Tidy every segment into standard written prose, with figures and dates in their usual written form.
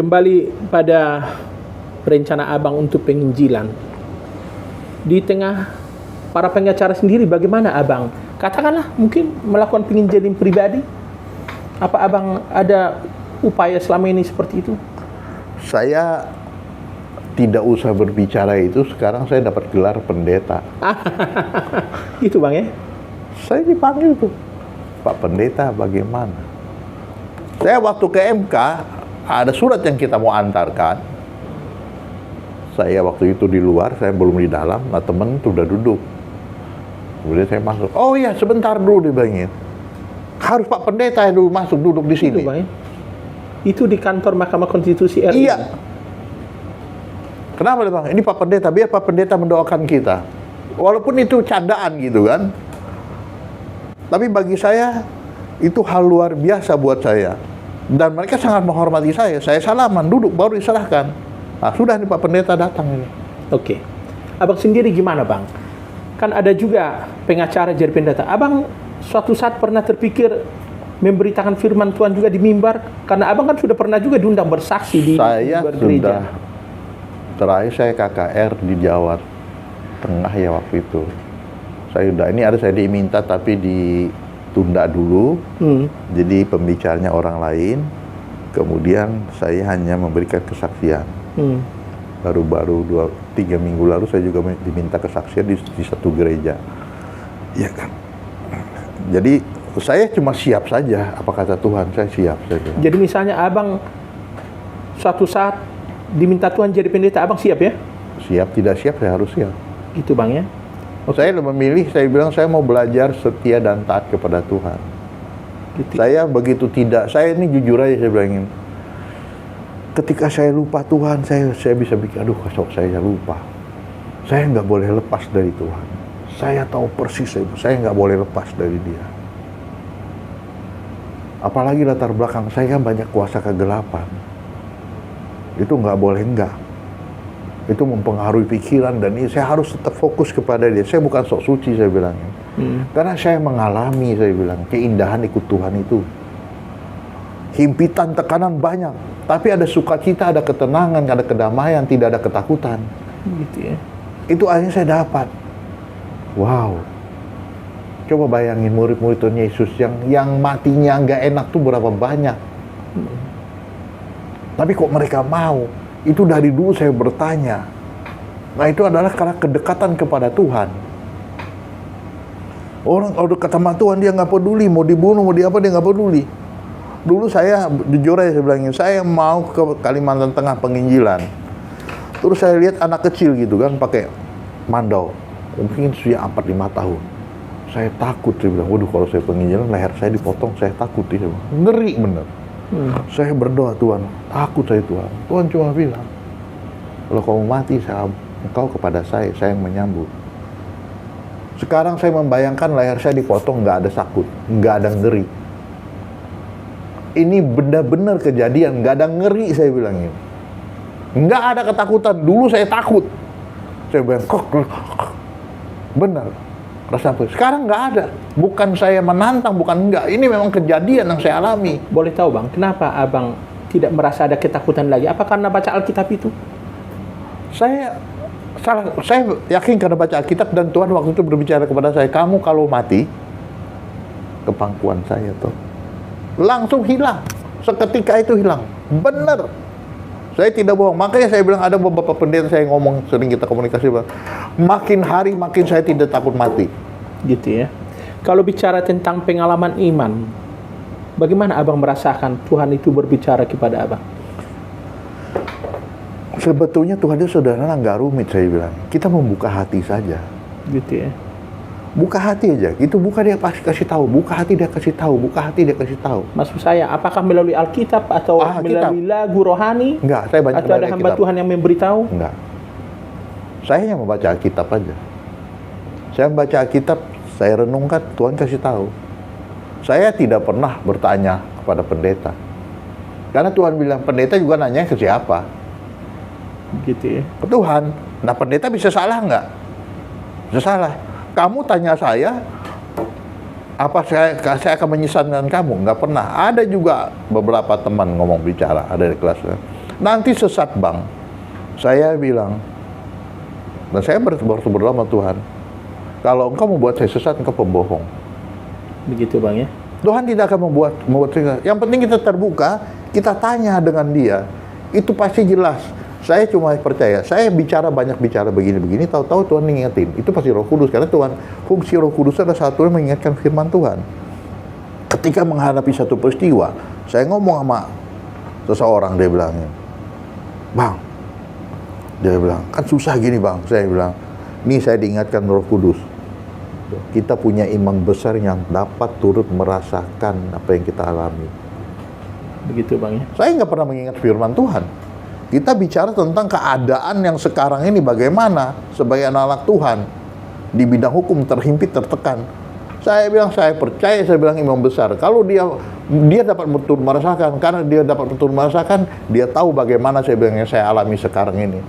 Kembali pada rencana Abang untuk penginjilan. Di tengah para pengacara sendiri, bagaimana Abang? Katakanlah mungkin melakukan penginjilan pribadi. Apa Abang ada upaya selama ini seperti itu? Saya tidak usah berbicara itu, sekarang saya dapat gelar pendeta. Itu Bang ya? Saya dipanggil tuh, Pak Pendeta bagaimana? Saya waktu ke MK, ada surat yang kita mau antarkan. Saya waktu itu di luar, saya belum di dalam, nah temen tuh udah duduk. Kemudian saya masuk, oh iya sebentar dulu dibilangin. Harus Pak Pendeta yang dulu masuk, duduk di sini. Itu Bang ya? Itu di kantor Mahkamah Konstitusi RI? Iya. Kenapa Bang? Ini Pak Pendeta, biar Pak Pendeta mendoakan kita. Walaupun itu candaan gitu kan. Tapi bagi saya, itu hal luar biasa buat saya. Dan mereka sangat menghormati saya. Saya salaman, duduk, baru diserahkan. Nah, sudah nih Pak Pendeta datang ini. Oke. Abang sendiri gimana Bang? Kan ada juga pengacara jadi pendeta. Abang suatu saat pernah terpikir memberitakan firman Tuhan juga di mimbar? Karena Abang kan sudah pernah juga diundang bersaksi di mimbar gereja. Terakhir saya KKR di Jawa Tengah ya waktu itu. Saya diminta tapi ditunda dulu. Jadi pembicaranya orang lain. Kemudian saya hanya memberikan kesaksian. Baru-baru 2-3 minggu lalu saya juga diminta kesaksian di satu gereja. Ya kan. Jadi saya cuma siap saja, apa kata Tuhan, saya siap saja. Jadi misalnya Abang suatu saat diminta Tuhan jadi pendeta, Abang siap ya? Siap, tidak siap, saya harus siap. Gitu Bang ya? Saya memilih, saya bilang saya mau belajar setia dan taat kepada Tuhan. Gitu. Saya begitu tidak, saya ini jujur aja saya bilangin. Ketika saya lupa Tuhan, saya bisa bikin, aduh kok saya lupa. Saya nggak boleh lepas dari Tuhan. Saya tahu persis, saya nggak boleh lepas dari Dia. Apalagi latar belakang saya kan banyak kuasa kegelapan. Itu nggak boleh enggak. Itu mempengaruhi pikiran dan ini saya harus tetap fokus kepada Dia. Saya bukan sok suci saya bilang. Karena saya mengalami, saya bilang, keindahan ikut Tuhan itu. Himpitan, tekanan banyak. Tapi ada sukacita, ada ketenangan, ada kedamaian, tidak ada ketakutan. Gitu ya. Itu akhirnya saya dapat. Wow. Coba bayangin murid-murid Tuhan Yesus yang matinya nggak enak tuh berapa banyak. Tapi kok mereka mau? Itu dari dulu saya bertanya. Nah itu adalah karena kedekatan kepada Tuhan. Orang kalau dekat sama Tuhan dia nggak peduli, mau dibunuh, mau diapa dia nggak peduli. Dulu saya jujur aja saya bilangin, saya mau ke Kalimantan Tengah penginjilan. Terus saya lihat anak kecil gitu kan pakai mandau, mungkin usia 4-5 tahun. Saya takut, saya bilang, waduh kalau saya penginjilan leher saya dipotong, saya takut. Ngeri bener. Saya berdoa, Tuhan, takut saya Tuhan. Tuhan cuma bilang, kalau kamu mati, engkau kepada saya yang menyambut. Sekarang saya membayangkan leher saya dipotong, nggak ada sakit, nggak ada ngeri. Ini benar-benar kejadian, nggak ada ngeri saya bilangin. Nggak ada ketakutan, dulu saya takut. Saya bilang, benar. Rasa apa? Sekarang nggak ada. Bukan saya menantang, bukan enggak. Ini memang kejadian yang saya alami. Boleh tahu Bang, kenapa Abang tidak merasa ada ketakutan lagi? Apa karena baca Alkitab itu? Saya yakin karena baca Alkitab dan Tuhan waktu itu berbicara kepada saya, kamu kalau mati, ke pangkuan saya tuh. Langsung hilang. Seketika itu hilang. Benar. Saya tidak bohong. Makanya saya bilang ada beberapa pendeta saya ngomong, sering kita komunikasi, makin hari makin saya tidak takut mati. Gitu ya. Kalau bicara tentang pengalaman iman, bagaimana Abang merasakan Tuhan itu berbicara kepada Abang? Sebetulnya Tuhan itu sederhana, nggak rumit saya bilang. Kita membuka hati saja. Gitu ya. Buka hati aja. Itu buka dia pasti kasih tahu. Buka hati dia kasih tahu. Buka hati dia kasih tahu. Maksud saya, apakah melalui Alkitab atau melalui lagu rohani? Enggak, saya banyak atau ada hamba Tuhan yang memberitahu? Enggak. Saya hanya membaca Alkitab aja. Saya membaca Alkitab, saya renungkan, Tuhan kasih tahu. Saya tidak pernah bertanya kepada pendeta. Karena Tuhan bilang, pendeta juga nanya ke siapa? Gitu ya. Ke Tuhan. Nah pendeta bisa salah nggak? Bisa salah. Kamu tanya saya, apa saya akan menyesatkan kamu? Nggak pernah. Ada juga beberapa teman ngomong bicara, ada di kelas. Nanti sesat bang. Saya bilang, dan saya berdoa sama Tuhan, kalau engkau membuat saya sesat, engkau pembohong. Begitu Bang ya. Tuhan tidak akan membuat saya. Yang penting kita terbuka, kita tanya dengan dia. Itu pasti jelas. Saya cuma percaya, saya banyak bicara begini-begini, tahu-tahu Tuhan mengingetin. Itu pasti Roh Kudus, karena Tuhan, fungsi Roh Kudus adalah satu yang mengingatkan firman Tuhan. Ketika menghadapi satu peristiwa, saya ngomong sama seseorang, dia bilang, Bang, dia bilang, kan susah gini bang. Saya bilang, ini saya diingatkan Roh Kudus. Kita punya imam besar yang dapat turut merasakan apa yang kita alami. Begitu Bang ya. Saya nggak pernah mengingat firman Tuhan. Kita bicara tentang keadaan yang sekarang ini bagaimana sebagai anak-anak Tuhan. Di bidang hukum terhimpit, tertekan. Saya bilang, saya percaya, saya bilang imam besar. Kalau dia dapat betul merasakan, karena dia dapat betul merasakan, dia tahu bagaimana saya bilang yang saya alami sekarang ini.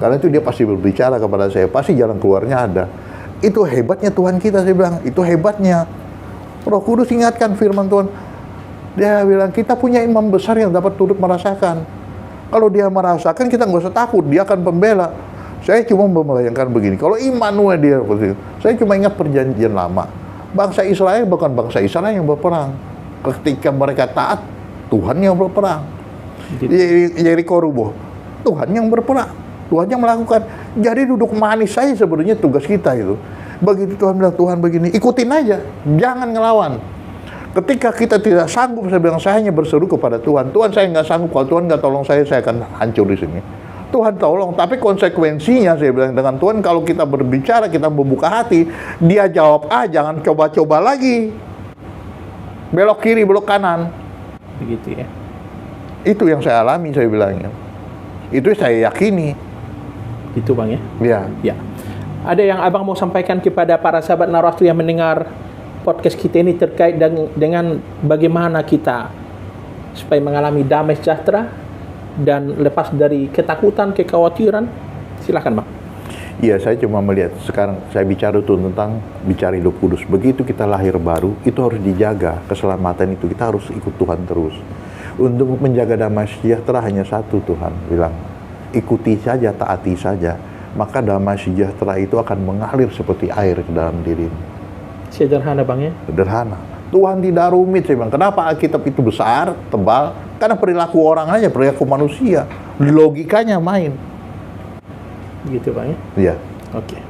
Karena itu dia pasti berbicara kepada saya, pasti jalan keluarnya ada. Itu hebatnya Tuhan kita, saya bilang, itu hebatnya. Roh Kudus ingatkan firman Tuhan. Dia bilang, kita punya imam besar yang dapat turut merasakan. Kalau dia merasakan, kita nggak usah takut, dia akan pembela. Saya cuma membayangkan begini, kalau Immanuel dia, saya cuma ingat perjanjian lama. Bangsa Israel bukan bangsa Israel yang berperang. Ketika mereka taat, Tuhan yang berperang. Yeriko rubuh, Tuhan yang berperang. Tuhan yang melakukan. Jadi duduk manis saja sebenarnya tugas kita itu. Begitu Tuhan bilang, Tuhan begini, ikutin aja, jangan ngelawan. Ketika kita tidak sanggup, saya bilang, saya hanya berseru kepada Tuhan. Tuhan, saya nggak sanggup, kalau Tuhan nggak tolong saya akan hancur di sini. Tuhan tolong, tapi konsekuensinya saya bilang dengan Tuhan, kalau kita berbicara, kita membuka hati, dia jawab jangan coba-coba lagi. Belok kiri, belok kanan. Begitu ya. Itu yang saya alami, saya bilangnya. Itu saya yakini. Itu Bang ya. Ya. Ya. Ada yang Abang mau sampaikan kepada para sahabat Narwaktu yang mendengar podcast kita ini terkait dengan bagaimana kita supaya mengalami damai sejahtera dan lepas dari ketakutan, kekhawatiran? Silakan Bang. Iya, saya cuma melihat sekarang saya bicara itu tentang bicara hidup kudus. Begitu kita lahir baru, itu harus dijaga keselamatan itu. Kita harus ikut Tuhan terus. Untuk menjaga damai sejahtera hanya satu, Tuhan bilang, ikuti saja, taati saja, maka damai sejahtera itu akan mengalir seperti air ke dalam dirimu. Sederhana Bang ya. Sederhana. Tuhan tidak rumit, saya bilang. Kenapa Alkitab itu besar, tebal? Karena perilaku orang aja, perilaku manusia. Logikanya main. Begitu Bang ya. Iya. Oke.